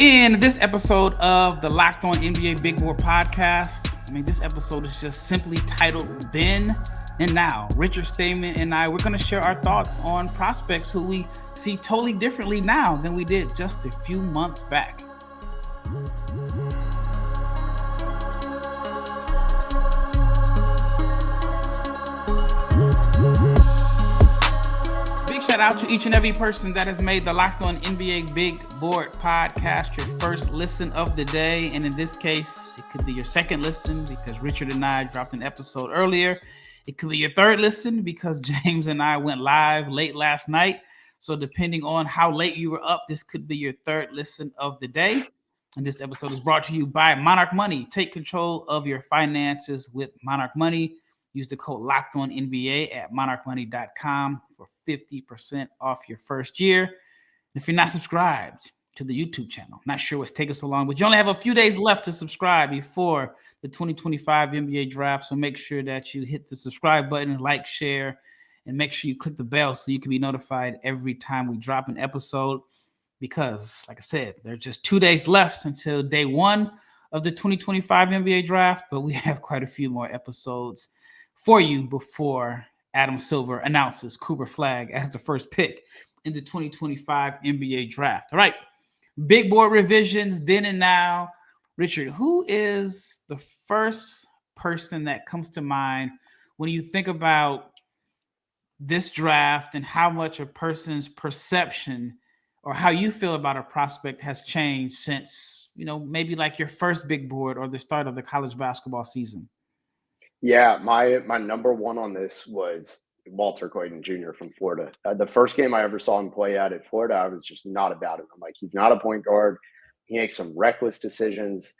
In this episode of the Locked On NBA Big Board podcast, this episode is just simply titled Then and Now. Richard Stayman and I, we're going to share our thoughts on prospects who we see totally differently now than we did just a few months back. Shout out to each and every person that has made the Locked On NBA Big Board podcast your first listen of the day. And in this case, it could be your second listen because Richard and I dropped an episode earlier. It could be your third listen because James and I went live late last night. So depending on how late you were up, this could be your third listen of the day. And this episode is brought to you by Monarch Money. Take control of your finances with Monarch Money. Use the code LOCKEDONNBA at monarchmoney.com for 50% off your first year. And if you're not subscribed to the YouTube channel, not sure what's taking so long, but you only have a few days left to subscribe before the 2025 NBA draft. So make sure that you hit the subscribe button, like, share, and make sure you click the bell so you can be notified every time we drop an episode. Because, like I said, there are just 2 days left until day one of the 2025 NBA draft, but we have quite a few more episodes for you before Adam Silver announces Cooper Flagg as the first pick in the 2025 NBA draft. All right, big board revisions then and now. Richard, who is the first person that comes to mind when you think about this draft and how much a person's perception or how you feel about a prospect has changed since, maybe like your first big board or the start of the college basketball season? Yeah, my number one on this was Walter Clayton Jr. from Florida. The first game I ever saw him play at Florida, I was just not about him. I'm like, he's not a point guard. He makes some reckless decisions.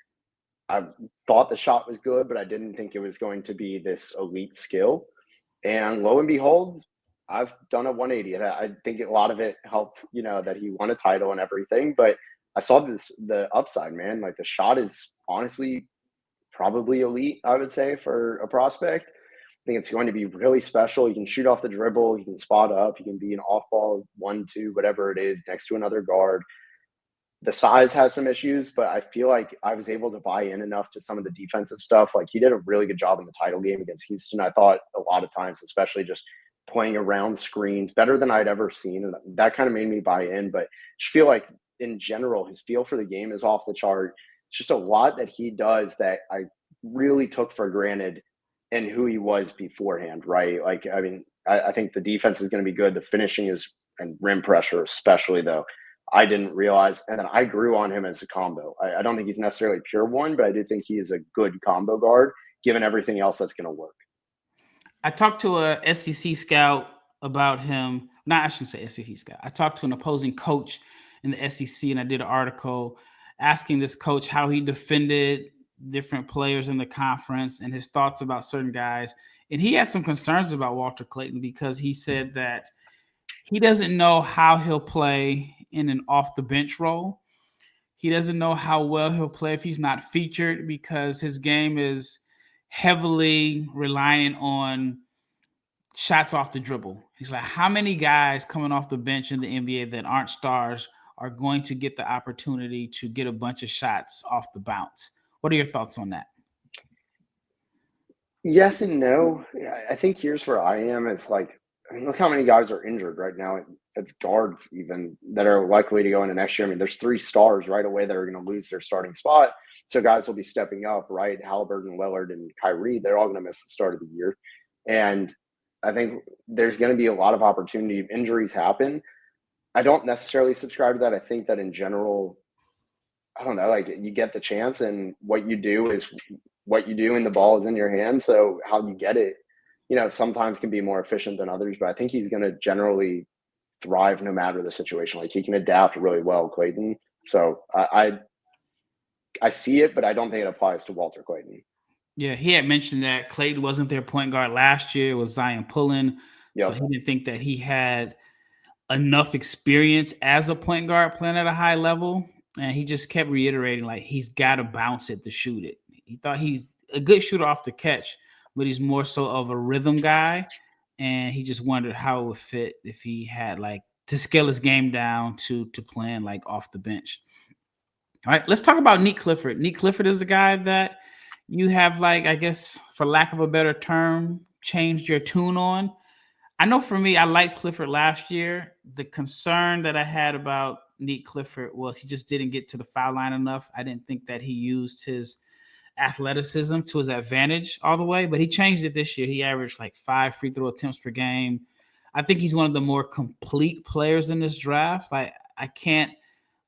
I thought the shot was good, but I didn't think it was going to be this elite skill. And lo and behold, I've done a 180. And I think a lot of it helped, that he won a title and everything. But I saw the upside, man. Like the shot is honestly probably elite, I would say, for a prospect. I think it's going to be really special. He can shoot off the dribble. He can spot up. He can be an off-ball 1-2, whatever it is, next to another guard. The size has some issues, but I feel like I was able to buy in enough to some of the defensive stuff. Like he did a really good job in the title game against Houston. I thought a lot of times, especially just playing around screens, better than I'd ever seen. And that kind of made me buy in. But just feel like in general, his feel for the game is off the chart. It's just a lot that he does that I really took for granted in who he was beforehand, right? Like, I think the defense is going to be good. The finishing is, and rim pressure especially, though, I didn't realize. And then I grew on him as a combo. I don't think he's necessarily a pure one, but I do think he is a good combo guard, given everything else that's going to work. I talked to a SEC scout about him. I shouldn't say SEC scout. I talked to an opposing coach in the SEC, and I did an article asking this coach how he defended different players in the conference and his thoughts about certain guys. And he had some concerns about Walter Clayton because he said that he doesn't know how he'll play in an off-the-bench role. He doesn't know how well he'll play if he's not featured because his game is heavily reliant on shots off the dribble. He's like, how many guys coming off the bench in the NBA that aren't stars are going to get the opportunity to get a bunch of shots off the bounce? What are your thoughts on that? Yes and no. I think here's where I am. It's like, look how many guys are injured right now at guards even that are likely to go into next year. There's 3 stars right away that are going to lose their starting spot. So guys will be stepping up, right? Halliburton, Lillard, and Kyrie, they're all going to miss the start of the year. And I think there's going to be a lot of opportunity if injuries happen. I don't necessarily subscribe to that. I think that in general, I don't know, like you get the chance and what you do is what you do and the ball is in your hand. So how you get it, sometimes can be more efficient than others, but I think he's going to generally thrive no matter the situation. Like he can adapt really well, Clayton. So I see it, but I don't think it applies to Walter Clayton. Yeah, he had mentioned that Clayton wasn't their point guard last year. It was Zion Pullen. Yep. So he didn't think that he had enough experience as a point guard playing at a high level. And he just kept reiterating, like, he's got to bounce it to shoot it. He thought he's a good shooter off the catch, but he's more so of a rhythm guy. And he just wondered how it would fit if he had, like, to scale his game down to playing, like, off the bench. All right, let's talk about Nique Clifford. Nique Clifford is the guy that you have, like, I guess, for lack of a better term, changed your tune on. I know for me, I liked Clifford last year. The concern that I had about Nique Clifford was he just didn't get to the foul line enough. I didn't think that he used his athleticism to his advantage all the way, but he changed it this year. He averaged like 5 free throw attempts per game. I think he's one of the more complete players in this draft. Like, I can't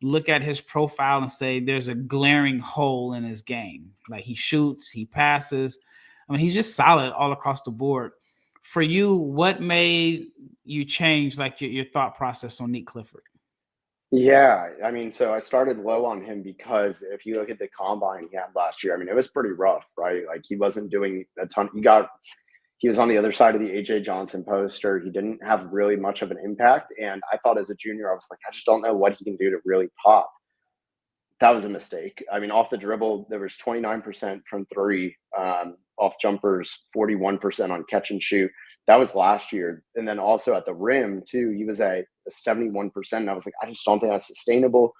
look at his profile and say there's a glaring hole in his game. Like, he shoots, he passes. I mean, he's just solid all across the board. For you, what made you change like your thought process on Nique Clifford? Yeah, I mean, so I started low on him because if you look at the combine he had last year, I mean, it was pretty rough, right? Like he wasn't doing a ton. He was on the other side of the AJ Johnson poster. He didn't have really much of an impact. And I thought as a junior, I was like, I just don't know what he can do to really pop. That was a mistake. I mean, off the dribble, there was 29% from three, off jumpers, 41% on catch and shoot. That was last year. And then also at the rim, too, he was at 71%. And I was like, I just don't think that's sustainable.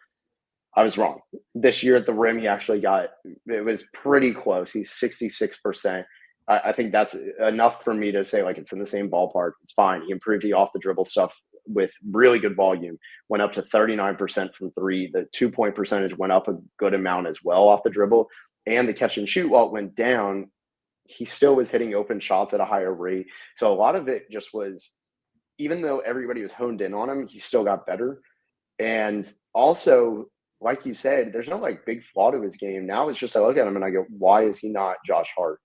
I was wrong. This year at the rim, he actually it was pretty close. He's 66%. I think that's enough for me to say, like, it's in the same ballpark. It's fine. He improved the off the dribble stuff with really good volume, went up to 39% from three. The 2-point percentage went up a good amount as well off the dribble. And the catch and shoot, while it went down, he still was hitting open shots at a higher rate. So a lot of it just was, even though everybody was honed in on him, he still got better. And also, like you said, there's no like big flaw to his game. Now it's just I look at him and I go, why is he not Josh Hart?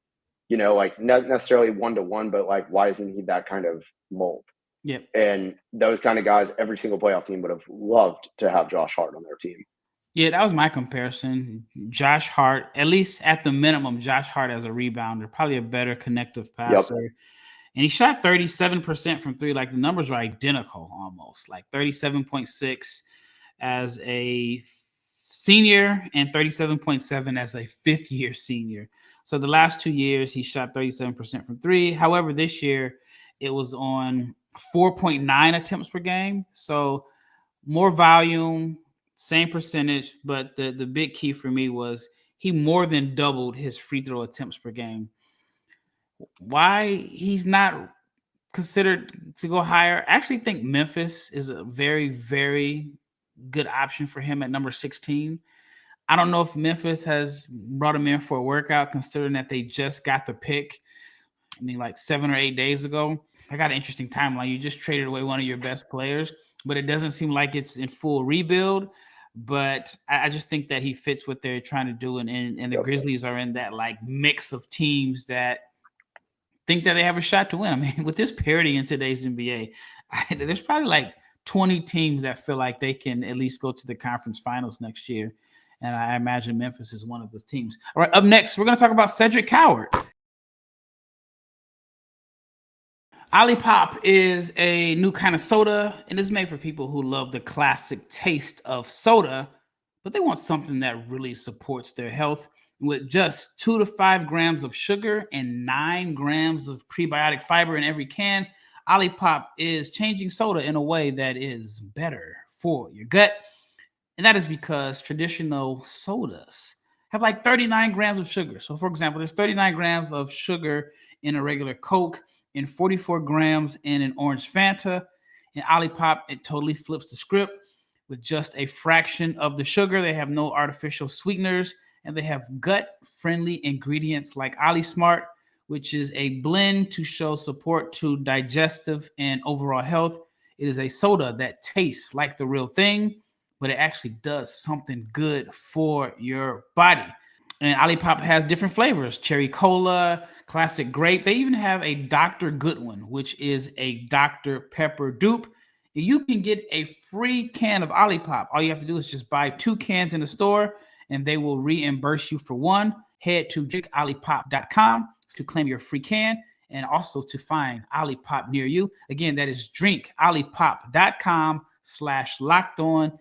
Like not necessarily 1-to-1, but like, why isn't he that kind of mold? Yep. And those kind of guys, every single playoff team would have loved to have Josh Hart on their team. Yeah, that was my comparison. Josh Hart, at least at the minimum, Josh Hart as a rebounder, probably a better connective passer. Yep. And he shot 37% from three. Like the numbers are identical almost, like 37.6 as a senior and 37.7 as a fifth year senior. So the last 2 years, he shot 37% from three. However, this year it was on 4.9 attempts per game. So more volume, same percentage. But the big key for me was he more than doubled his free throw attempts per game. Why he's not considered to go higher? I actually think Memphis is a very, very good option for him at number 16. I don't know if Memphis has brought him in for a workout, considering that they just got the pick. I mean, like 7 or 8 days ago. I got an interesting timeline. You just traded away one of your best players, but it doesn't seem like it's in full rebuild. But I just think that he fits what they're trying to do. And the Grizzlies are in that like mix of teams that think that they have a shot to win. I mean, with this parity in today's NBA, there's probably like 20 teams that feel like they can at least go to the conference finals next year. And I imagine Memphis is one of those teams. All right, up next, we're going to talk about Cedric Coward. Olipop is a new kind of soda, and it's made for people who love the classic taste of soda, but they want something that really supports their health. With just 2 to 5 grams of sugar and 9 grams of prebiotic fiber in every can, Olipop is changing soda in a way that is better for your gut. And that is because traditional sodas have like 39 grams of sugar. So, for example, there's 39 grams of sugar in a regular Coke and 44 grams in an orange Fanta. In Olipop, it totally flips the script. With just a fraction of the sugar, they have no artificial sweeteners, and they have gut-friendly ingredients like OliSmart, which is a blend to show support to digestive and overall health. It is a soda that tastes like the real thing, but it actually does something good for your body. And Olipop has different flavors: cherry cola, classic grape. They even have a Dr. Goodwin, which is a Dr. Pepper dupe. You can get a free can of Olipop. All you have to do is just buy 2 cans in the store, and they will reimburse you for one. Head to drinkolipop.com to claim your free can and also to find Olipop near you. Again, that is drinkolipop.com/lockedonnba.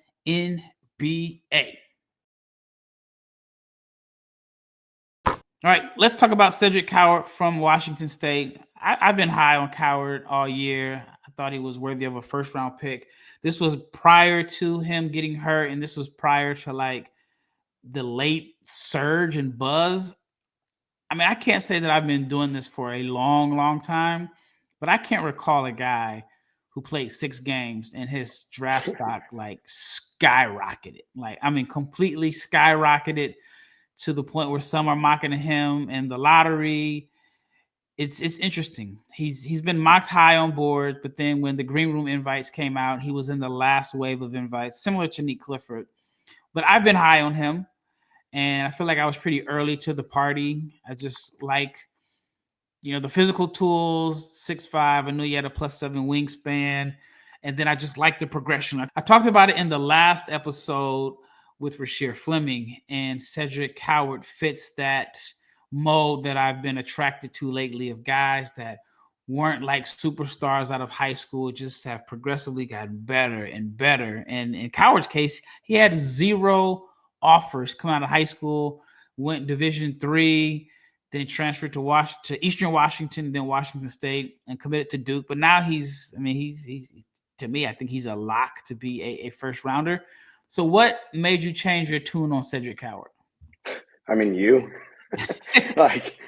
All right, let's talk about Cedric Coward from Washington State. I've been high on Coward all year. I thought he was worthy of a first-round pick. This was prior to him getting hurt, and this was prior to like the late surge and buzz. I mean, I can't say that I've been doing this for a long time, but I can't recall a guy who played 6 games and his draft stock like skyrocketed. Like, I mean, completely skyrocketed to the point where some are mocking him in the lottery. It's interesting. He's been mocked high on board, but then when the green room invites came out, he was in the last wave of invites, similar to Nique Clifford. But I've been high on him, and I feel like I was pretty early to the party. I just like, the physical tools, 6'5". I knew he had a +7 wingspan. And then I just like the progression. I talked about it in the last episode with Rasheer Fleming, and Cedric Coward fits that mold that I've been attracted to lately of guys that weren't like superstars out of high school, just have progressively gotten better and better. And in Coward's case, he had 0 offers come out of high school, went Division III, then transferred to Eastern Washington, then Washington State, and committed to Duke. But now he's to me, I think he's a lock to be a first rounder. So what made you change your tune on Cedric Coward? I mean, you like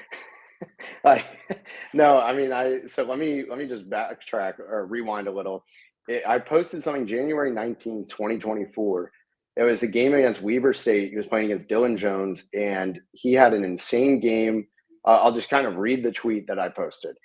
no, I mean, so let me just backtrack or rewind a little. I posted something January 19th, 2024. It was a game against Weber State. He was playing against Dylan Jones, and he had an insane game. I'll just kind of read the tweet that I posted.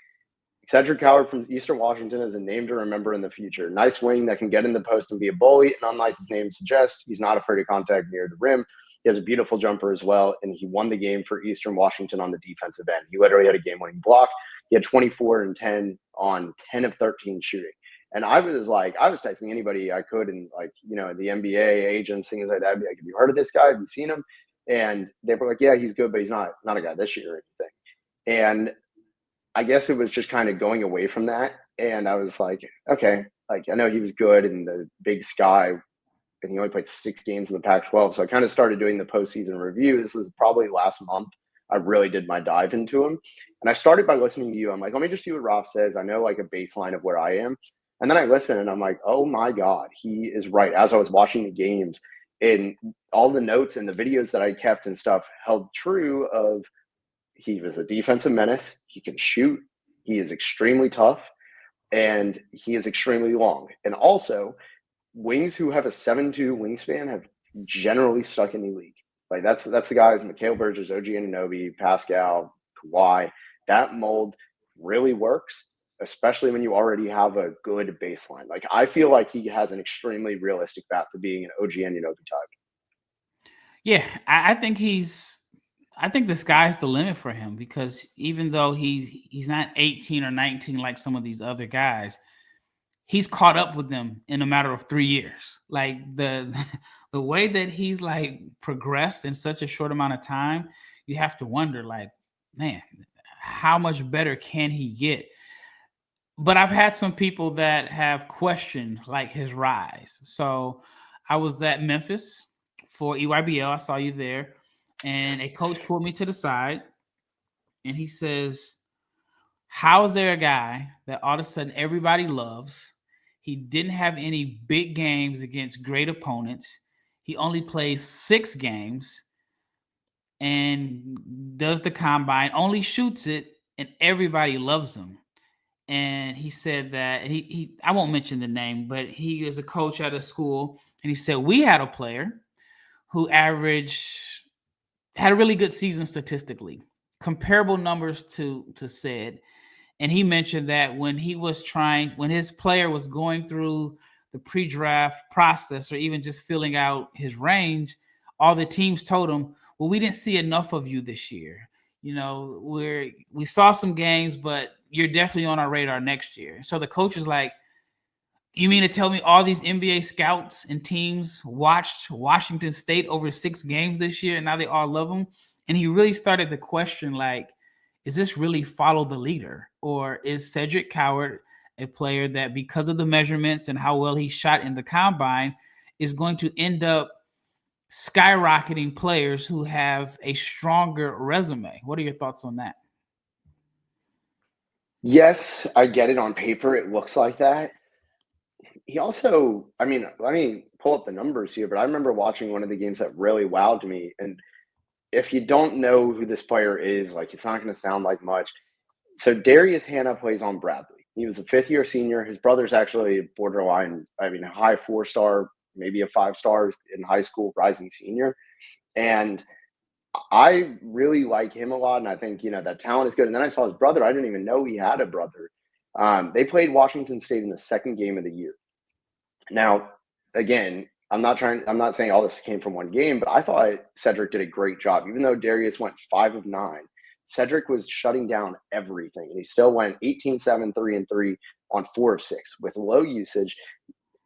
Cedric Coward from Eastern Washington is a name to remember in the future. Nice wing that can get in the post and be a bully, and unlike his name suggests, he's not afraid of contact near the rim. He has a beautiful jumper as well, and he won the game for Eastern Washington on the defensive end. He literally had a game-winning block. He had 24 and 10 on 10 of 13 shooting. And I was texting anybody I could, and the NBA agents, things like that. I'd be like, have you heard of this guy? Have you seen him? And they were like, yeah, he's good, but he's not a guy this year or anything. And I guess it was just kind of going away from that. And I was like, okay, like I know he was good in the Big Sky, and he only played 6 games in the Pac-12. So I kind of started doing the postseason review. This is probably last month. I really did my dive into him. And I started by listening to you. I'm like, let me just see what Roth says. I know like a baseline of where I am. And then I listen and I'm like, oh my God, he is right. As I was watching the games, and all the notes and the videos that I kept and stuff held true of he was a defensive menace. He can shoot. He is extremely tough, and he is extremely long. And also, wings who have a 7'2" wingspan have generally stuck in the league. Like that's the guys, Mikal Bridges, OG Anunoby, Pascal, Kawhi. That mold really works, especially when you already have a good baseline. Like I feel like he has an extremely realistic path to being an OG Anunoby type. Yeah, I think the sky's the limit for him, because even though he's not 18 or 19 like some of these other guys, he's caught up with them in a matter of 3 years. Like the way that he's like progressed in such a short amount of time, you have to wonder, like, man, how much better can he get? But I've had some people that have questioned like his rise. So I was at Memphis for EYBL. I saw you there, and a coach pulled me to the side, and he says, how is there a guy that all of a sudden everybody loves? He didn't have any big games against great opponents. He only plays 6 games and does the combine, only shoots it, and everybody loves him. And he said that he I won't mention the name, but he is a coach at a school, and he said we had a player who had a really good season statistically, comparable numbers to Ced. And he mentioned that when his player was going through the pre-draft process, or even just filling out his range, all the teams told him, well, we didn't see enough of you this year. We saw some games, but you're definitely on our radar next year. So the coach is like, you mean to tell me all these NBA scouts and teams watched Washington State over 6 games this year, and now they all love him? And he really started to question, like, is this really follow the leader? Or is Cedric Coward a player that, because of the measurements and how well he shot in the combine, is going to end up skyrocketing players who have a stronger resume? What are your thoughts on that? Yes, I get it. On paper, it looks like that. He also, I mean, let me pull up the numbers here, but I remember watching one of the games that really wowed me. And if you don't know who this player is, like, it's not going to sound like much. So Darius Hannah plays on Bradley. He was a fifth-year senior. His brother's actually borderline, a high 4-star, maybe a 5-star in high school, rising senior. And I really like him a lot, and I think, that talent is good. And then I saw his brother. I didn't even know he had a brother. They played Washington State in the second game of the year. Now, again, I'm not saying all this came from one game, but I thought Cedric did a great job. Even though Darius went 5 of 9, Cedric was shutting down everything, and he still went 18-7, 3-3 on 4 of 6 with low usage.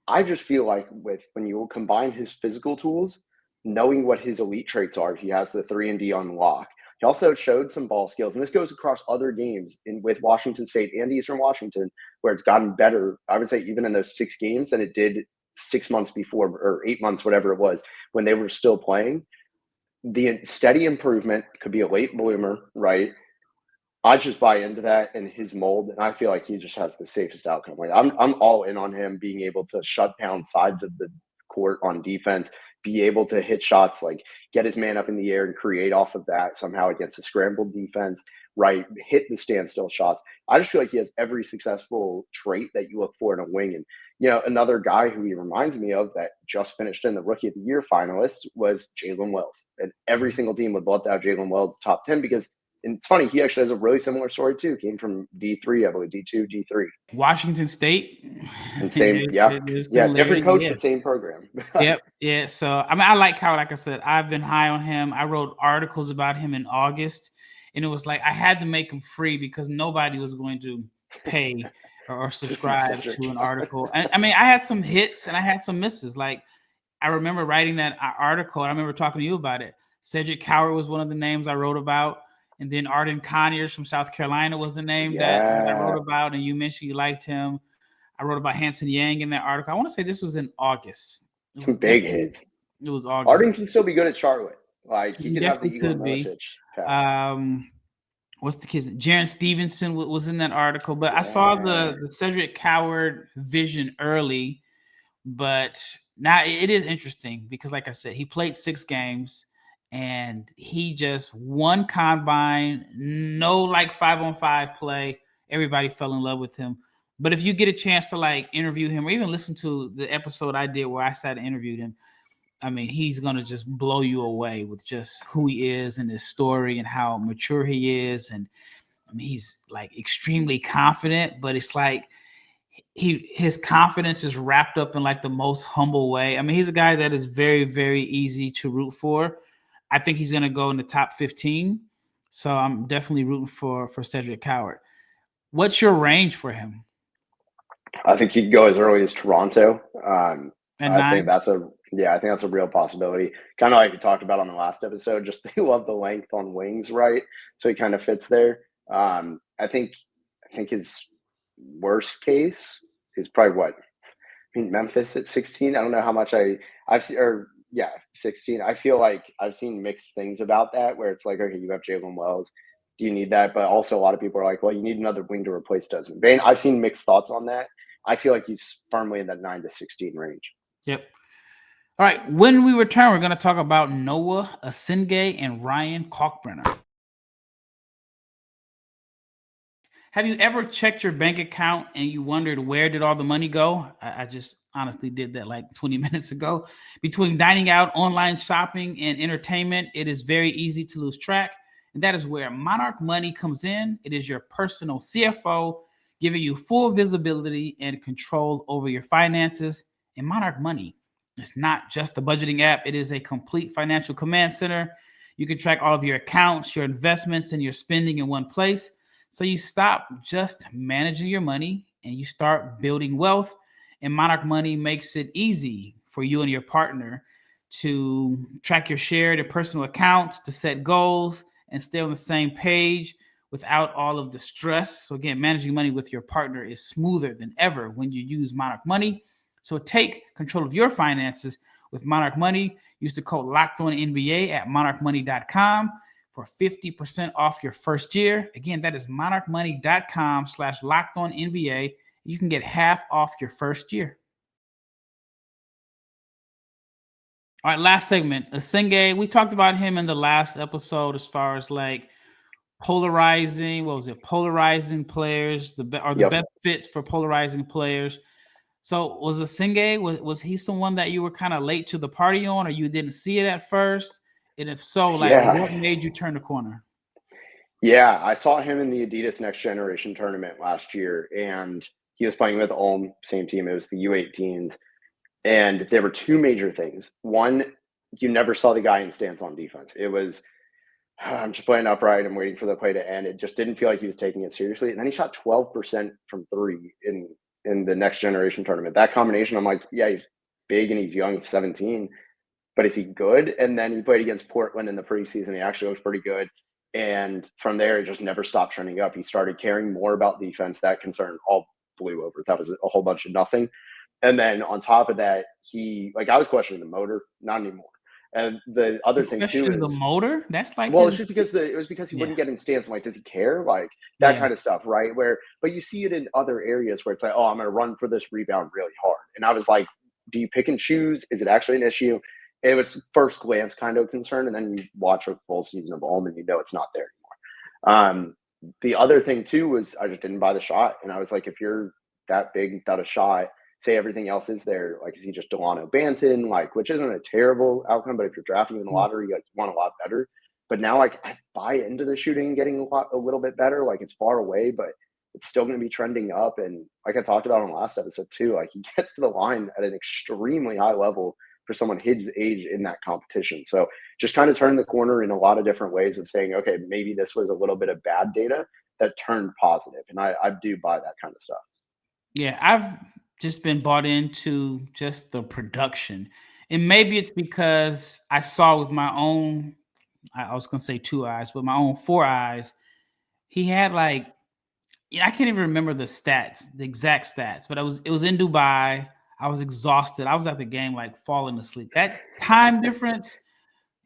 I just feel like when you combine his physical tools, knowing what his elite traits are, he has the 3-and-D on lock. He also showed some ball skills, and this goes across other games with Washington State and Eastern Washington, where it's gotten better, I would say, even in those 6 games than it did 6 months before, or 8 months, whatever it was, when they were still playing. The steady improvement could be a late bloomer, right? I just buy into that and his mold, and I feel like he just has the safest outcome. Like, I'm all in on him being able to shut down sides of the court on defense, be able to hit shots, like get his man up in the air and create off of that somehow against a scrambled defense, right? Hit the standstill shots. I just feel like he has every successful trait that you look for in a wing. And, another guy who he reminds me of that just finished in the Rookie of the Year finalists was Jalen Wells. And every single team would love to have Jalen Wells top 10 because, and it's funny, he actually has a really similar story too. Came from D3, I believe, D2, D3. Washington State. And same, different coach, but same program. Yep. Yeah. So, I like Coward. Like I said, I've been high on him. I wrote articles about him in August, and it was like I had to make him free because nobody was going to pay or subscribe to an article. I had some hits and I had some misses. Like, I remember writing that article, and I remember talking to you about it. Cedric Coward was one of the names I wrote about. And then Arden Conyers from South Carolina was the name that I wrote about, and you mentioned you liked him. I wrote about Hanson Yang in that article. I want to say this was in August. Some big hits. It was August. Arden can still be good at Charlotte. Like, he could have the Igor Milicic. What's the kid's name? Jaren Stevenson was in that article. But I saw the Cedric Coward vision early. But now it is interesting because, like I said, he played 6 games. And he just won combine, no 5-on-5 play. Everybody fell in love with him. But if you get a chance to interview him or even listen to the episode I did where I sat and interviewed him, he's going to just blow you away with just who he is and his story and how mature he is. And he's extremely confident, but it's his confidence is wrapped up in the most humble way. He's a guy that is very, very easy to root for. I think he's going to go in the top 15. So I'm definitely rooting for Cedric Coward. What's your range for him? I think he'd go as early as Toronto. I think that's a real possibility. Kind of like we talked about on the last episode, just they love the length on wings, right? So he kind of fits there. I think his worst case is probably Memphis at 16. I don't know how much I've seen, 16. I feel like I've seen mixed things about that, where it's okay, you have Jalen Wells. Do you need that? But also a lot of people are like, well, you need another wing to replace Desmond Bane. I've seen mixed thoughts on that. I feel like he's firmly in that 9 to 16 range. Yep. All right. When we return, we're going to talk about Noa Essengue and Ryan Kalkbrenner. Have you ever checked your bank account and you wondered where did all the money go? I just honestly did that 20 minutes ago. Between dining out, online shopping, and entertainment, it is very easy to lose track. And that is where Monarch Money comes in. It is your personal CFO, giving you full visibility and control over your finances. And Monarch Money is not just a budgeting app. It is a complete financial command center. You can track all of your accounts, your investments, and your spending in one place. So you stop just managing your money and you start building wealth. And Monarch Money makes it easy for you and your partner to track your shared and personal accounts, to set goals and stay on the same page without all of the stress. So again, managing money with your partner is smoother than ever when you use Monarch Money. So take control of your finances with Monarch Money. Use the code LOCKEDONNBA at monarchmoney.com. for 50% off your first year. Again, that is monarchmoney.com/LockedOnNBA. You can get half off your first year. All right, last segment. Essengue, we talked about him in the last episode as far as like polarizing. What was it? Polarizing players, the best fits for polarizing players. So was Essengue, was he someone that you were kind of late to the party on, or you didn't see it at first? And if so, like what made you turn the corner? Yeah, I saw him in the Adidas Next Generation tournament last year, and he was playing with Ulm, same team. It was the U18s. And there were two major things. One, you never saw the guy in stance on defense. It was, I'm just playing upright. I'm waiting for the play to end. It just didn't feel like he was taking it seriously. And then he shot 12% from three in the Next Generation tournament. That combination, I'm like, yeah, he's big and he's young. He's 17, but is he good? And then he played against Portland in the preseason. He actually looked pretty good. And from there, it just never stopped trending up. He started caring more about defense. That concern all blew over. That was a whole bunch of nothing. And then on top of that, I was questioning the motor, not anymore. And the other thing too is the motor. That's like it's just because he wouldn't get in stance. I'm like, does he care? Like that kind of stuff, right? But you see it in other areas where it's like, oh, I'm going to run for this rebound really hard. And I was like, do you pick and choose? Is it actually an issue? It was first glance kind of concern, and then you watch a full season of Ulm and you know it's not there anymore. The other thing too was I just didn't buy the shot, and I was like, if you're that big without a shot, say everything else is there. Like, is he just Delano Banton? Like, which isn't a terrible outcome, but if you're drafting in the lottery, you want a lot better. But now, like, I buy into the shooting and getting a little bit better. Like, it's far away, but it's still going to be trending up. And like I talked about on the last episode too, like he gets to the line at an extremely high level for someone his age in that competition. So just kind of turned the corner in a lot of different ways of saying, okay, maybe this was a little bit of bad data that turned positive. And I do buy that kind of stuff. Yeah, I've just been bought into just the production. And maybe it's because I saw with my own, I was going to say 2 eyes, but my own 4 eyes, he had like, I can't even remember the stats, the exact stats, but it was in Dubai. I was exhausted. I was at the game like falling asleep. That time difference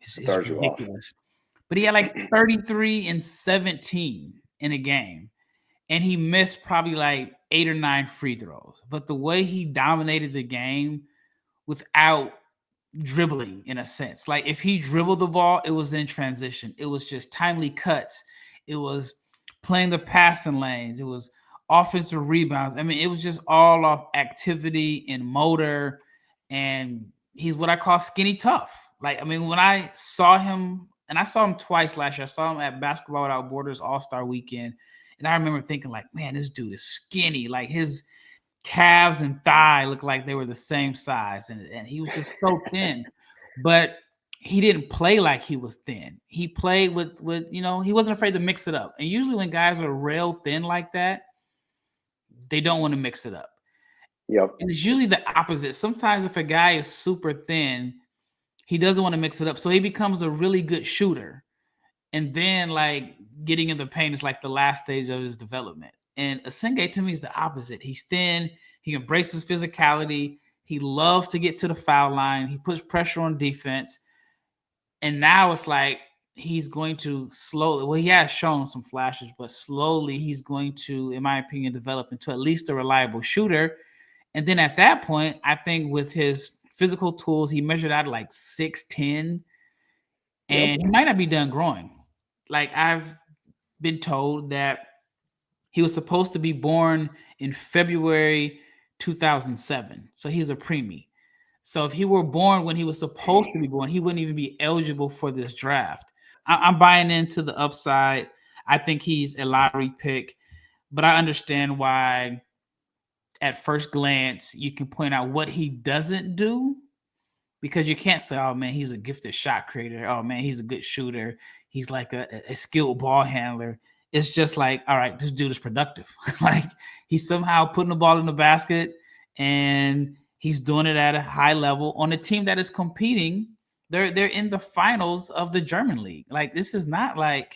is ridiculous. But he had like 33 and 17 in a game. And he missed probably like 8 or 9 free throws. But the way he dominated the game without dribbling, in a sense, like if he dribbled the ball, it was in transition. It was just timely cuts. It was playing the passing lanes. It was offensive rebounds. I mean, it was just all off activity and motor. And he's what I call skinny tough. Like, I mean, when I saw him, and I saw him twice last year, I saw him at Basketball Without Borders All-Star Weekend. And I remember thinking, like, man, this dude is skinny. Like his calves and thigh looked like they were the same size. And he was just so thin. But he didn't play like he was thin. He played with he wasn't afraid to mix it up. And usually when guys are real thin like that, they don't want to mix it up. Yep. And it's usually the opposite. Sometimes if a guy is super thin, he doesn't want to mix it up. So he becomes a really good shooter. And then like getting in the paint is like the last stage of his development. And Essengue to me is the opposite. He's thin. He embraces physicality. He loves to get to the foul line. He puts pressure on defense. And now it's like he's going to slowly, well, he has shown some flashes, but slowly he's going to, in my opinion, develop into at least a reliable shooter. And then at that point, I think with his physical tools, he measured out like 6'10", and he might not be done growing. Like I've been told that he was supposed to be born in February 2007. So he's a preemie. So if he were born when he was supposed to be born, he wouldn't even be eligible for this draft. I'm buying into the upside. I think he's a lottery pick, but I understand why at first glance you can point out what he doesn't do, because you can't say, oh man, he's a gifted shot creator. Oh man, he's a good shooter. He's like a skilled ball handler. It's just like, all right, this dude is productive. Like he's somehow putting the ball in the basket and he's doing it at a high level on a team that is competing. They're in the finals of the German league. Like this is not like,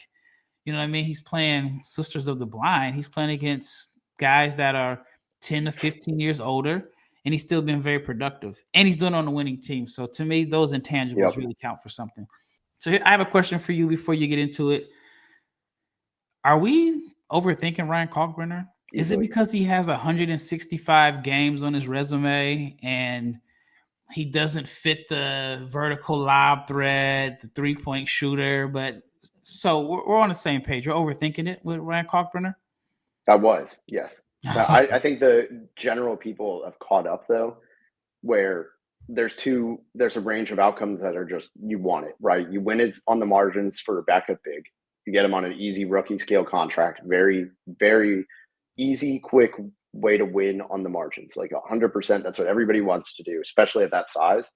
you know what I mean? He's playing Sisters of the Blind. He's playing against guys that are 10 to 15 years older, and he's still been very productive. And he's doing it on the winning team. So to me, those intangibles really count for something. So I have a question for you before you get into it. Are we overthinking Ryan Kalkbrenner? Is it because he has 165 games on his resume and he doesn't fit the vertical lob threat, the 3-point shooter. But so we're on the same page. You're overthinking it with Ryan Kalkbrenner? I was, yes. I think the general people have caught up though, where there's a range of outcomes that are just, you want it, right? You win it on the margins for a backup big. You get him on an easy rookie scale contract, very, very easy, quick way to win on the margins. Like 100%, that's what everybody wants to do, especially at that size.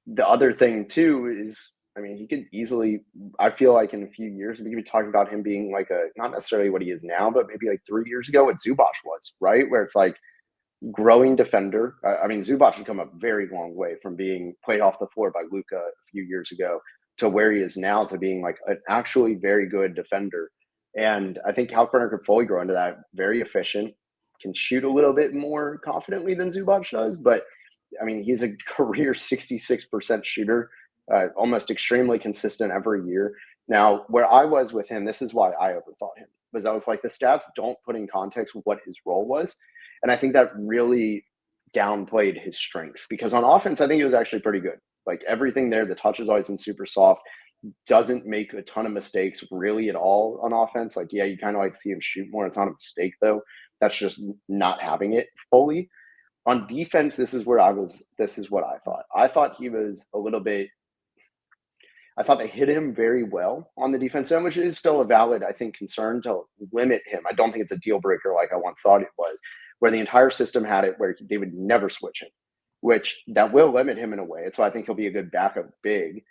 The other thing too is, I mean, he could easily, I feel like in a few years, we could be talking about him being like not necessarily what he is now, but maybe like 3 years ago what Zubac was, right? Where it's like, growing defender. I mean, Zubac has come a very long way from being played off the floor by Luka a few years ago to where he is now, to being like an actually very good defender. And I think Kalkbrenner could fully grow into that. Very efficient, can shoot a little bit more confidently than Zubac does. But I mean, he's a career 66% shooter, almost extremely consistent every year. Now, where I was with him, this is why I overthought him, because I was like, the stats don't put in context what his role was. And I think that really downplayed his strengths, because on offense, I think he was actually pretty good. Like everything there, the touch has always been super soft, doesn't make a ton of mistakes really at all on offense. Like, yeah, you kind of like see him shoot more. It's not a mistake though. That's just not having it fully. On defense, this is what I thought. I thought he was a little bit, I thought they hit him very well on the defense end, which is still a valid, I think, concern to limit him. I don't think it's a deal breaker like I once thought it was, where the entire system had it where they would never switch him, which that will limit him in a way. So I think he'll be a good backup big,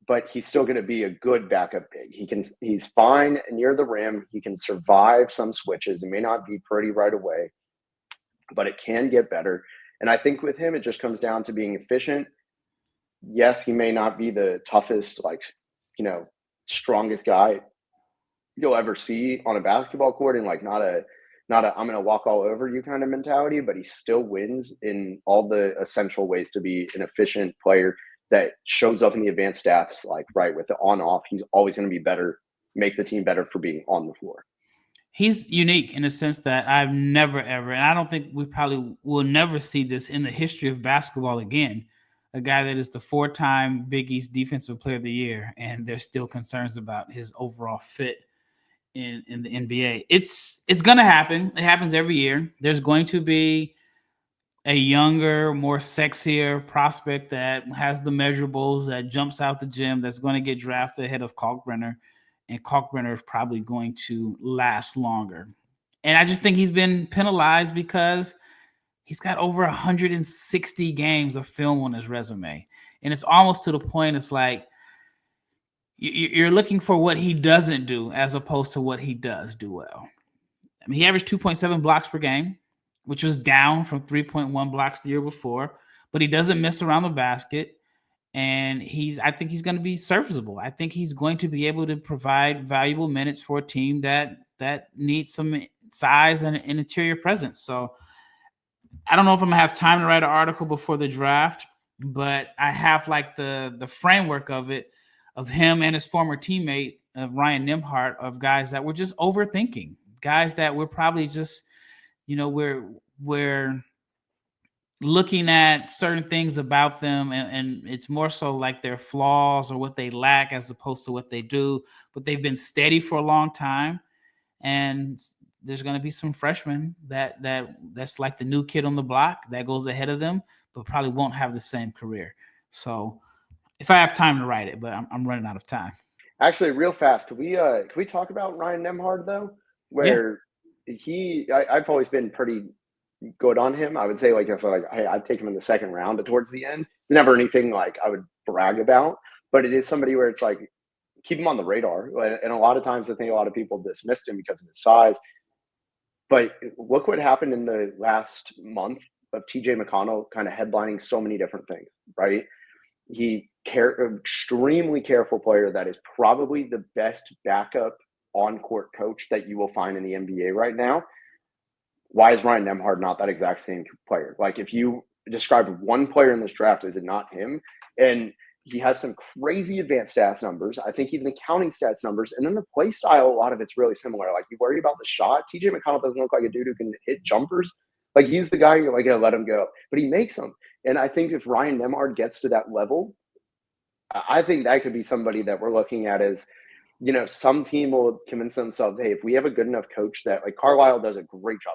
but he's still going to be a good backup big. He's fine near the rim. He can survive some switches. It may not be pretty right away, but it can get better. And I think with him, it just comes down to being efficient. Yes, he may not be the toughest, like, strongest guy you'll ever see on a basketball court, and like not a I'm going to walk all over you kind of mentality, but he still wins in all the essential ways to be an efficient player that shows up in the advanced stats, like right with the on off. He's always going to be better, make the team better for being on the floor. He's unique in the sense that I've never ever, and I don't think we probably will never see this in the history of basketball again, a guy that is the 4-time Big East Defensive Player of the Year, and there's still concerns about his overall fit in the NBA. It's going to happen. It happens every year. There's going to be a younger, more sexier prospect that has the measurables, that jumps out the gym, that's going to get drafted ahead of Kalkbrenner, and Kalkbrenner is probably going to last longer. And I just think he's been penalized because he's got over 160 games of film on his resume. And it's almost to the point, it's like you're looking for what he doesn't do as opposed to what he does do well. I mean, he averaged 2.7 blocks per game, which was down from 3.1 blocks the year before, but he doesn't miss around the basket. And I think he's going to be serviceable. I think he's going to be able to provide valuable minutes for a team that needs some size and an interior presence. So I don't know if I'm going to have time to write an article before the draft, but I have like the framework of it, of him and his former teammate, Ryan Nembhard, of guys that were just overthinking, guys that we're probably just, we're looking at certain things about them, and it's more so like their flaws or what they lack as opposed to what they do, but they've been steady for a long time. And there's going to be some freshmen that's like the new kid on the block that goes ahead of them, but probably won't have the same career. So if I have time to write it, but I'm running out of time. Actually, real fast, could we talk about Ryan Nembhard though? Where I've always been pretty good on him. I would say hey, I'd take him in the second round, but towards the end, it's never anything like I would brag about. But it is somebody where it's like, keep him on the radar. And a lot of times, I think a lot of people dismissed him because of his size. But look what happened in the last month of TJ McConnell kind of headlining so many different things, right? Extremely careful player that is probably the best backup on-court coach that you will find in the NBA right now. Why is Ryan Nembhard not that exact same player? Like, if you describe one player in this draft, is it not him? And he has some crazy advanced stats numbers. I think even the counting stats numbers. And then the play style, a lot of it's really similar. Like, you worry about the shot. TJ McConnell doesn't look like a dude who can hit jumpers. Like, he's the guy you're like, yeah, let him go. But he makes them. And I think if Ryan Nembhard gets to that level, I think that could be somebody that we're looking at as, some team will convince themselves, hey, if we have a good enough coach that, like, Carlisle does a great job.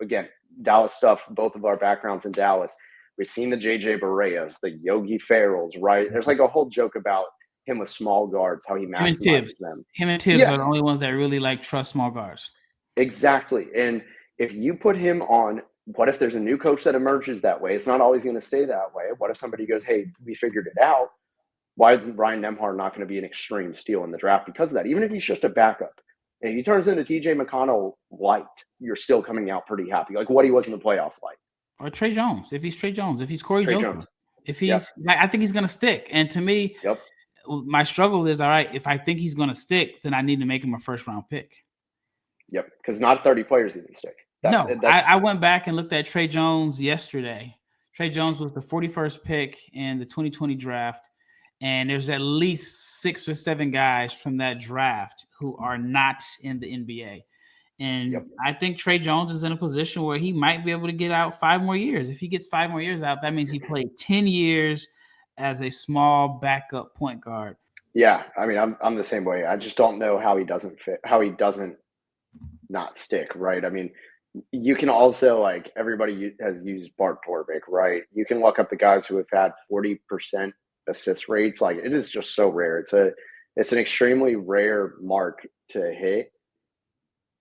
Again, Dallas stuff, both of our backgrounds in Dallas. We've seen the JJ Bareas, the Yogi Ferrells, right? There's like a whole joke about him with small guards, how he maximizes them. Him and Tibbs are the only ones that really trust small guards. Exactly. And if you put him on, what if there's a new coach that emerges that way? It's not always going to stay that way. What if somebody goes, hey, we figured it out? Why is Ryan Nembhard not going to be an extreme steal in the draft because of that? Even if he's just a backup. And he turns into TJ McConnell light, you're still coming out pretty happy. Like what he was in the playoffs like. Or Trey Jones. If he's Trey Jones. If he's Corey Jones. If he's I think he's going to stick. And to me, my struggle is, all right, if I think he's going to stick, then I need to make him a first-round pick. Yep, because not 30 players even stick. I went back and looked at Trey Jones yesterday. Trey Jones was the 41st pick in the 2020 draft. And there's at least 6 or 7 guys from that draft who are not in the NBA. And I think Trey Jones is in a position where he might be able to get out 5 more years. If he gets 5 more years out, that means he played 10 years as a small backup point guard. Yeah, I mean, I'm the same way. I just don't know how he doesn't fit, how he doesn't not stick, right? I mean, you can also, like, everybody has used Bart Torvik, right? You can look up the guys who have had 40% assist rates. Like, it is just so rare. It's an extremely rare mark to hit,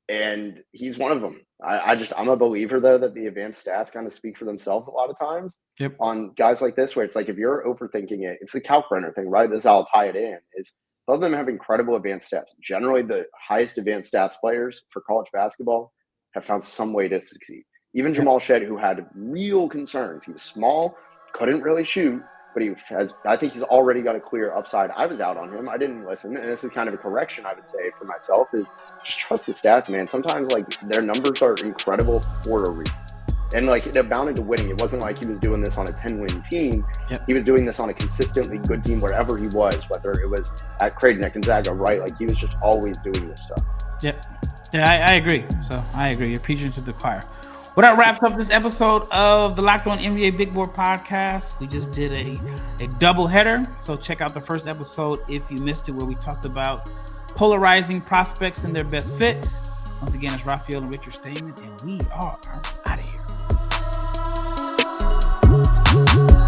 and he's one of them. I'm a believer though that the advanced stats kind of speak for themselves a lot of times on guys like this, where it's like if you're overthinking it, it's the Kalkbrenner thing, right? This is how I'll tie it in. Is both of them have incredible advanced stats. Generally, the highest advanced stats players for college basketball have found some way to succeed. Even Jamal Shead, who had real concerns, he was small, couldn't really shoot. But I think he's already got a clear upside. I was out on him. I didn't listen. And this is kind of a correction, I would say, for myself, is just trust the stats, man. Sometimes, like, their numbers are incredible for a reason. And, like, it amounted to winning. It wasn't like he was doing this on a 10-win team. He was doing this on a consistently good team wherever he was, whether it was at Creighton, at Gonzaga, right? Like, he was just always doing this stuff. Yeah, I agree. So, I agree. You're preaching to the choir. Well, that wraps up this episode of the Locked On NBA Big Board Podcast. We just did a double header. So check out the first episode if you missed it, where we talked about polarizing prospects and their best fits. Once again, it's Rafael and Richard Stayman, and we are out of here.